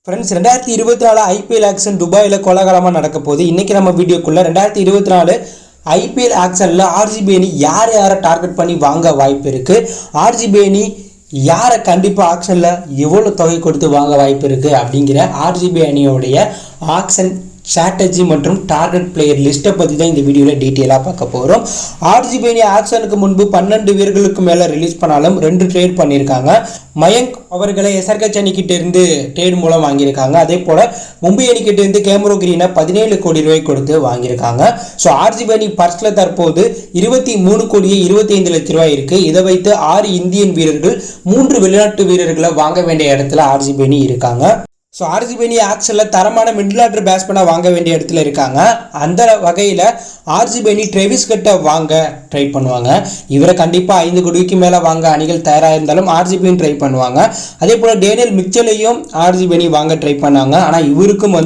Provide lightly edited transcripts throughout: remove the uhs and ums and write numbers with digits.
Friends 2024 IPL action துபாயில் கோலாகலமாக நடக்க போகுது. இன்றைக்கி நம்ம வீடியோக்குள்ளே 2024 ஐபிஎல் ஆக்ஷனில் ஆர்சிபி அணி யாரை டார்கெட் பண்ணி வாங்க வாய்ப்பு இருக்குது, ஆர்சிபி அணி யாரை கண்டிப்பாக ஆக்ஷனில் எவ்வளோ தொகை கொடுத்து வாங்க வாய்ப்பு இருக்குது அப்படிங்கிற ஆர்சிபி அணியோடைய ஆக்ஷன் ஸ்ட்ராட்டஜி மற்றும் டார்கெட் பிளேயர் லிஸ்ட்டை பற்றி தான் இந்த வீடியோவில் டீட்டெயிலாக பார்க்க போகிறோம். ஆர்சிபி அணி ஆக்ஷனுக்கு முன்பு 12 வீரர்களுக்கு மேலே ரிலீஸ் பண்ணாலும் 2 ட்ரேட் பண்ணியிருக்காங்க. மயங்க் அவர்களை எஸ்ஆர்கே அணிக்கிட்ட இருந்து ட்ரேட் மூலம் வாங்கியிருக்காங்க. அதே போல் மும்பை அணிக்கிட்ட இருந்து கேமரோ கிரீனை 17 கோடி ரூபாய் கொடுத்து வாங்கியிருக்காங்க. ஸோ ஆர்சிபி அணி பர்ஸில் தற்போது 23 கோடியே 25 லட்ச ரூபாய் இருக்குது. இதை வைத்து 6 இந்தியன் வீரர்கள் 3 வெளிநாட்டு வீரர்களை வாங்க வேண்டிய இடத்துல ஆர்சிபி அணி இருக்காங்க. ஸோ ஆர்சிபி அணி ஆக்ஷனில் தரமான மிடில் ஆர்டர் பேட்ஸ்மேனாக வாங்க வேண்டிய இடத்துல இருக்காங்க. அந்த வகையில் ஆர்சிபி அணி ட்ரெவிஸ் கட்டை வாங்க ட்ரை பண்ணுவாங்க. இவரை கண்டிப்பாக 5 கோடிக்கு மேலே வாங்க அணிகள் தயாராக இருந்தாலும் ஆர்சிபியும் ட்ரை பண்ணுவாங்க. அதே போல் டேனியல் மிச்சலையும் ஆர்சிபி அணி வாங்க ட்ரை பண்ணாங்க. ஆனால் இவருக்கும்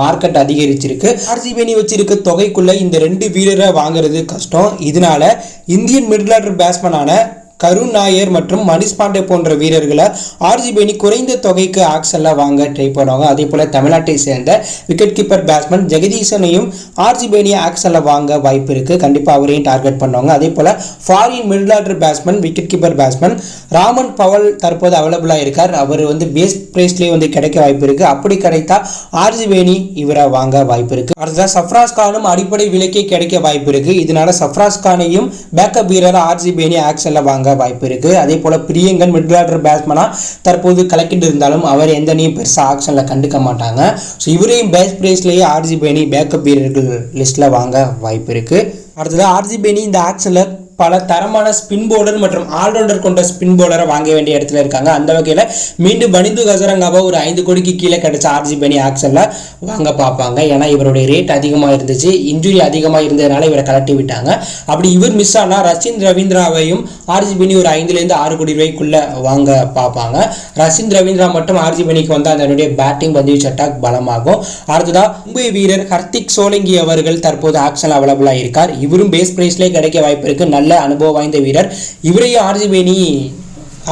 மார்க்கெட் அதிகரிச்சிருக்கு. ஆர்சிபி அணி வச்சிருக்க தொகைக்குள்ளே இந்த 2 வீரரை வாங்குறது கஷ்டம். இதனால இந்தியன் மிடில் ஆர்டர் பேட்ஸ்மேனான கருண் நாயர் மற்றும் மணிஷ் பாண்டே போன்ற வீரர்களை ஆர்சிபி அணி குறைந்த தொகைக்கு ஆக்ஷனில் வாங்க ட்ரை பண்ணுவாங்க. அதே போல் தமிழ்நாட்டை சேர்ந்த விக்கெட் கீப்பர் பேட்ஸ்மேன் ஜெகதீசனையும் ஆர்சிபி அணி ஆக்ஷனில் வாங்க வாய்ப்பு இருக்குது. கண்டிப்பாக அவரையும் டார்கெட் பண்ணுவாங்க. அதே போல் foreign middle order batsman wicket keeper batsman Rovman Powell தற்போது அவைலபிளாக இருக்கார். அவர் பேஸ் பிரைஸ்லேயே கிடைக்க வாய்ப்பு இருக்குது. அப்படி கிடைத்தா ஆர்சிபி அணி இவரை வாங்க வாய்ப்பு இருக்குது. அடுத்ததாக சஃப்ராஸ் கானும் அடிப்படை விலைக்கே கிடைக்க வாய்ப்பு இருக்குது. இதனால சஃப்ராஸ் கானையும் பேக்கப் வீரர் ஆர்சிபி அணி ஆக்ஷனில் வாங்க வாய்ப்பு இருக்கு. அதே போல பிரியங்கன் மிடில் ஆர்டர் பேட்ஸ்மேனா தற்போது கலக்கிட்டு இருந்தாலும் அவர் எந்த அணியும் பெருசா ஆக்ஷன்ல கண்டுக்க மாட்டாங்க. ஸோ இவரையும் பேஸ் பிரைஸ்லேயே ஆர்சிபி அணி பேக்கப் வீரர்கள் லிஸ்ட்ல வாங்க வாய்ப்பு இருக்கு. அடுத்தது ஆர்சிபி அணி இந்த ஆக்ஷன்ல பல தரமான ஸ்பின் பவுலர் மற்றும் ஆல்ரவுண்டர் கொண்ட ஸ்பின் பவுலரை வாங்க வேண்டிய இடத்துல இருக்காங்க. அந்த வகையில் மீண்டும் பனிந்து ஹசரங்காவை ஒரு 5 கோடிக்கு கீழே கிடைச்ச ஆர்சிபி அணி ஆக்ஷனில் வாங்க பார்ப்பாங்க. ஏன்னா இவருடைய ரேட் அதிகமாக இருந்துச்சு, இன்ஜுரி அதிகமாக இருந்ததுனால இவரை கலட்டி விட்டாங்க. அப்படி இவர் மிஸ் ஆனால் ரஷின் ரவீந்திராவையும் ஆர்சிபி அணி ஒரு 5 6 கோடி ரூபாய்க்குள்ள வாங்க பார்ப்பாங்க. ரஷின் ரவீந்திரா மட்டும் ஆர்சிபி அணிக்கு வந்தால் அதனுடைய பேட்டிங் பந்துவீச்சு அட்டாக் பலமாகும். அடுத்ததாக மும்பை வீரர் ஹர்திக் சோலங்கி அவர்கள் தற்போது ஆக்ஷனில் அவைலபிளாக இருக்கார். இவரும் பேஸ் பிரைஸ்லேயே கிடைக்க வாய்ப்பு இருக்கு. நல்ல அனுபவம் வாய்ந்த வீரர். இவரையும் ஆர்சிபி அணி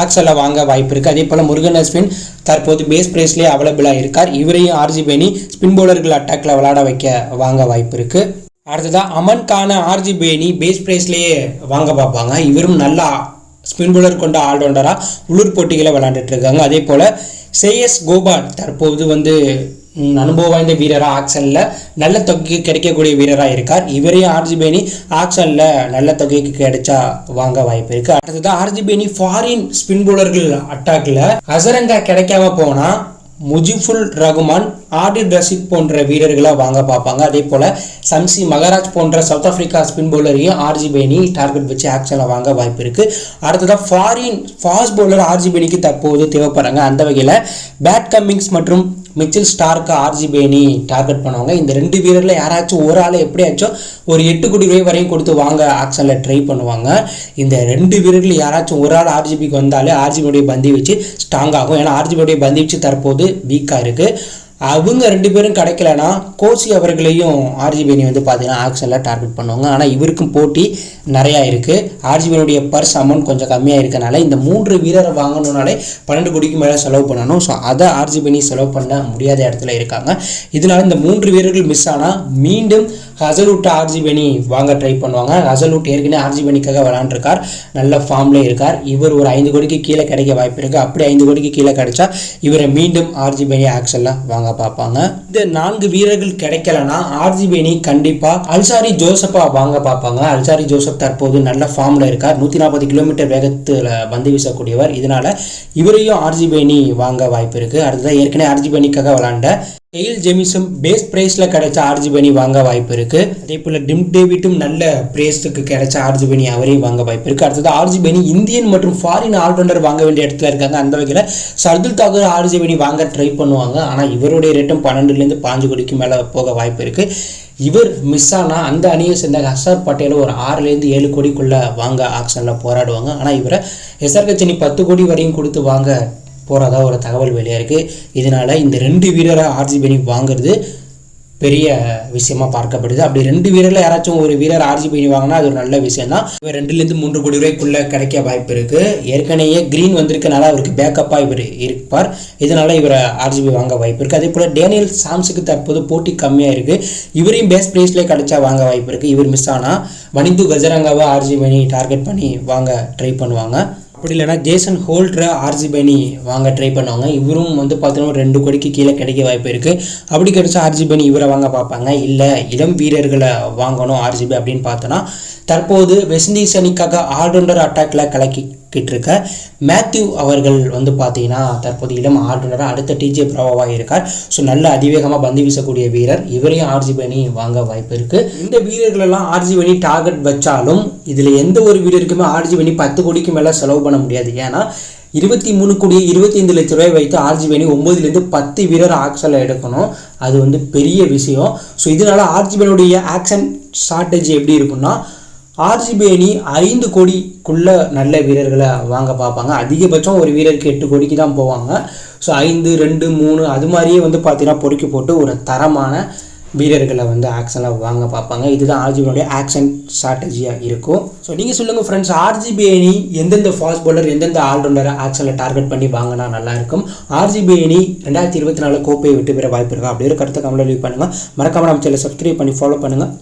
ஆக்ஷன்ல வாங்க வாய்ப்பு இருக்கு. அதே போல முருகன் அஸ்வின் தற்போது பேஸ் பிரைஸ்லேயே அவைலபிளாக இருக்கார். இவரையும் ஆர்சிபி அணி ஸ்பின் பவுலர்கள் அட்டாக்ல விளையாட வைக்க வாங்க வாய்ப்பு இருக்கு. அடுத்ததா அமன் கான ஆர்சிபி அணி பேஸ் பிரைஸ்லேயே வாங்க பார்ப்பாங்க. இவரும் நல்லா ஸ்பின் பவுலர் கொண்ட ஆல்ரவுண்டரா உள்ளூர் போட்டிகளை விளையாண்டுட்டு இருக்காங்க. அதே போல சேஎஸ் கோபால் தற்போது அனுபவம் வாய்ந்த வீரராக ஆக்ஷனில் நல்ல தொகைக்கு கிடைக்கக்கூடிய வீரராக இருக்கார். இவரையும் ஆர்சிபி அணி ஆக்ஷனில் நல்ல தொகைக்கு கிடைச்சா வாங்க வாய்ப்பு இருக்கு. அடுத்ததான் ஆர்சிபி அணி ஃபாரின் ஸ்பின் பவுலர்கள் அட்டாக்ல ஹசரங்கா கிடைக்காம போனா முஜிபுர் ரகுமான், ஆடில் ரஷீத் போன்ற வீரர்களை வாங்க பார்ப்பாங்க. அதே போல சம்சி மகராஜ் போன்ற சவுத் ஆப்பிரிக்கா ஸ்பின் பவுலரையும் ஆர்சிபி அணி டார்கெட் வச்சு ஆக்ஷனில் வாங்க வாய்ப்பு இருக்கு. அடுத்ததான் ஃபாரின் ஃபாஸ்ட் பவுலர் ஆர்சிபி அணிக்கு தற்போது தேவைப்படுறாங்க. அந்த வகையில் பேட் கம்மிங்ஸ் மற்றும் மிச்சில் ஸ்டார்க்கு ஆர்சிபி அணி டார்கெட் பண்ணுவாங்க. இந்த 2 வீரரில் யாராச்சும் ஒரு ஆள் எப்படியாச்சும் ஒரு 8 கோடி ரூபாய் வரையும் கொடுத்து வாங்க ஆக்ஷனில் ட்ரை பண்ணுவாங்க. இந்த 2 வீரர்கள் யாராச்சும் ஒரு ஆள் ஆர்சிபிக்கு வந்தாலே ஆர்சிபியுடைய பந்தி வச்சு ஸ்ட்ராங் ஆகும். ஏன்னா ஆர்சிபியுடைய பந்தி வச்சு தற்போது வீக்காக இருக்குது. அவங்க 2 பேரும் கிடைக்கலனா கோச்சி அவர்களையும் ஆர்சிபி அணி பார்த்தீங்கன்னா ஆக்ஷனில் டார்கெட் பண்ணுவாங்க. ஆனால் இவருக்கும் போட்டி நிறையா இருக்குது. ஆர்சிபியினுடைய பர்ஸ் அமௌண்ட் கொஞ்சம் கம்மியாக இருக்கனால இந்த 3 வீரரை வாங்கணுன்னாலே 12 கோடிக்கு மேலே செலவு பண்ணணும். ஸோ அதை ஆர்சிபி அணி செலவு பண்ண முடியாத இடத்துல இருக்காங்க. இதனால இந்த 3 வீரர்கள் மிஸ் ஆனால் மீண்டும் ஹசல்வுட் ஆர்சிபி அணி வாங்க ட்ரை பண்ணுவாங்க. ஹசல்வுட் ஏற்கனவே ஆர்சிபி அணிக்காக விளாண்டுருக்கார், நல்ல ஃபார்ம்ல இருக்கார். இவர் ஒரு 5 கோடிக்கு கீழே கிடைக்க வாய்ப்பு இருக்குது. அப்படி 5 கோடிக்கு கீழே கிடைச்சா இவரை மீண்டும் ஆர்சிபி அணி ஆக்ஷனில் வாங்க பார்ப்பாங்க. இந்த 4 வீரர்கள் கிடைக்கலனா ஆர்சிபி அணி கண்டிப்பா அல்சாரி ஜோசப்பா வாங்க பார்ப்பாங்க. அல்சாரி ஜோசப் தற்போது நல்ல ஃபார்ம்ல இருக்கார். 140 கிலோமீட்டர் வேகத்தில் பந்து வீசக்கூடியவர். இதனால இவரையும் ஆர்சிபி அணி வாங்க வாய்ப்பு இருக்கு. அடுத்ததான் ஏற்கனவே ஆர்சிபி அணிக்காக விளாண்ட கெயில் ஜெமிசன் பேஸ் பிரைஸ்ல கிடைச்ச ஆர்சிபி அணி வாங்க வாய்ப்பு இருக்கு. அதே போல டிம் டேவிட்டும் நல்ல பிரைஸ்க்கு கிடைச்ச ஆர்சிபி அணி அவரையும் வாங்க வாய்ப்பு இருக்கு. அடுத்தது ஆர்சிபி அணி இந்தியன் மற்றும் ஃபாரின் ஆல்ரவுண்டர் வாங்க வேண்டிய இடத்துல இருக்காங்க. அந்த வகையில் சர்துல் தாக்கூர் ஆர்சிபி அணி வாங்க ட்ரை பண்ணுவாங்க. ஆனால் இவருடைய ரேட்டும் 12 5 கோடிக்கு மேலே போக வாய்ப்பு இருக்கு. இவர் மிஸ் ஆனால் அந்த அணியை சேர்ந்த ஹர்ஷர் பட்டேல் ஒரு 6 7 கோடிக்குள்ள வாங்க ஆக்ஷனில் போராடுவாங்க. ஆனால் இவரை எஸ்ஆர்கே அணி 10 கோடி வரையும் கொடுத்து வாங்க போகிறதா ஒரு தகவல் வெளியாக இருக்குது. இதனால் இந்த 2 வீரரை ஆர்சிபி அணி வாங்குறது பெரிய விஷயமா பார்க்கப்படுது. அப்படி 2 வீரரில் யாராச்சும் ஒரு வீரர் ஆர்ஜிபி அணி வாங்கினா அது ஒரு நல்ல விஷயம் தான். 2லேருந்து 3 கோடி ரூபாய்க்குள்ளே கிடைக்க வாய்ப்பு இருக்குது. ஏற்கனவே கிரீன் வந்திருக்கனால அவருக்கு பேக்கப்பாக இவர் இருப்பார். இதனால் இவரை ஆர்ஜிபி வாங்க வாய்ப்பு இருக்குது. அதே போல் டேனியல் சாம்ஸுக்கு தற்போது போட்டி கம்மியாக இருக்குது. இவரையும் பேஸ்ட் ப்ரைஸ்லேயே கிடைச்சா வாங்க வாய்ப்பு இருக்குது. இவர் மிஸ் ஆனால் வனிந்து கஜரங்காவை ஆர்ஜிபி அணி டார்கெட் பண்ணி வாங்க ட்ரை பண்ணுவாங்க. அப்படி இல்லைனா ஜேசன் ஹோல்டரை ஆர்ஜிபி அணி வாங்க ட்ரை பண்ணுவாங்க. இவரும் பார்த்தீங்கன்னா 2 கோடிக்கு கீழே கிடைக்க வாய்ப்பு இருக்குது. அப்படி கிடைச்சா ஆர்ஜிபி அணி இவரை வாங்க பார்ப்பாங்க. இல்லை இளம் வீரர்களை வாங்கணும் ஆர்ஜிபி அப்படின்னு பார்த்தோன்னா தற்போது வெஸ்ட் இண்டீஸ் அணிக்காக ஆல்ரவுண்டர் அட்டாக்கில் கலக்கிக்கிட்டு இருக்க மேத்யூ அவர்கள் பார்த்தீங்கன்னா தற்போது இளம் ஆல்ரவுண்டராக அடுத்த டிஜே ப்ராவாக இருக்கார். ஸோ நல்ல அதிவேகமாக பந்து வீசக்கூடிய வீரர். இவரையும் ஆர்ஜிபி அணி வாங்க வாய்ப்பு இருக்குது. இந்த வீரர்களெல்லாம் ஆர்ஜிபி அணி டார்கெட் வச்சாலும் இதில் எந்த ஒரு வீரருக்குமே ஆர்ஜிபி அணி 10 கோடிக்கு மேலே செலவு பண்ண முடியாது. ஏன்னா 23 கோடி 25 லட்ச ரூபாய் வைத்து ஆர்ஜிபி அணி 9லேருந்து 10 வீரர் ஆக்ஷனில் எடுக்கணும். அது பெரிய விஷயம். ஸோ இதனால் ஆர்ஜிபி அணியுடைய ஆக்ஷன் ஸ்ட்ராட்டஜி எப்படி இருக்குன்னா ஆர்ஜிபி அணி 5 கோடிக்குள்ளே நல்ல வீரர்களை வாங்க பார்ப்பாங்க. அதிகபட்சம் ஒரு வீரருக்கு 8 கோடிக்கு தான் போவாங்க. ஸோ 5, 2, 3 அது மாதிரியே பார்த்தீங்கன்னா பொறுக்கி போட்டு ஒரு தரமான வீரர்களை ஆக்ஷனில் வாங்க பார்ப்பாங்க. இதுதான் ஆர்ஜிபியோடைய ஆக்ஷன் ஸ்ட்ராட்டஜியாக இருக்கும். ஸோ நீங்கள் சொல்லுங்கள் ஃப்ரெண்ட்ஸ், ஆர்ஜிபி அணி எந்தெந்த ஃபாஸ்ட் பாலர் எந்தெந்த ஆல்ரவுண்டரை ஆக்ஷனில் டார்கெட் பண்ணி வாங்கினா நல்லாயிருக்கும்? ஆர்ஜிபி அணி 2024 கோப்பையை விட்டு பெற வாய்ப்பு இருக்கா? அப்படி ஒரு கருத்தை கமெண்ட்ல லீவ் பண்ணுங்கள். மறக்காம நம்ம சேனலை சப்ஸ்கிரைப் பண்ணி ஃபாலோ பண்ணுங்கள்.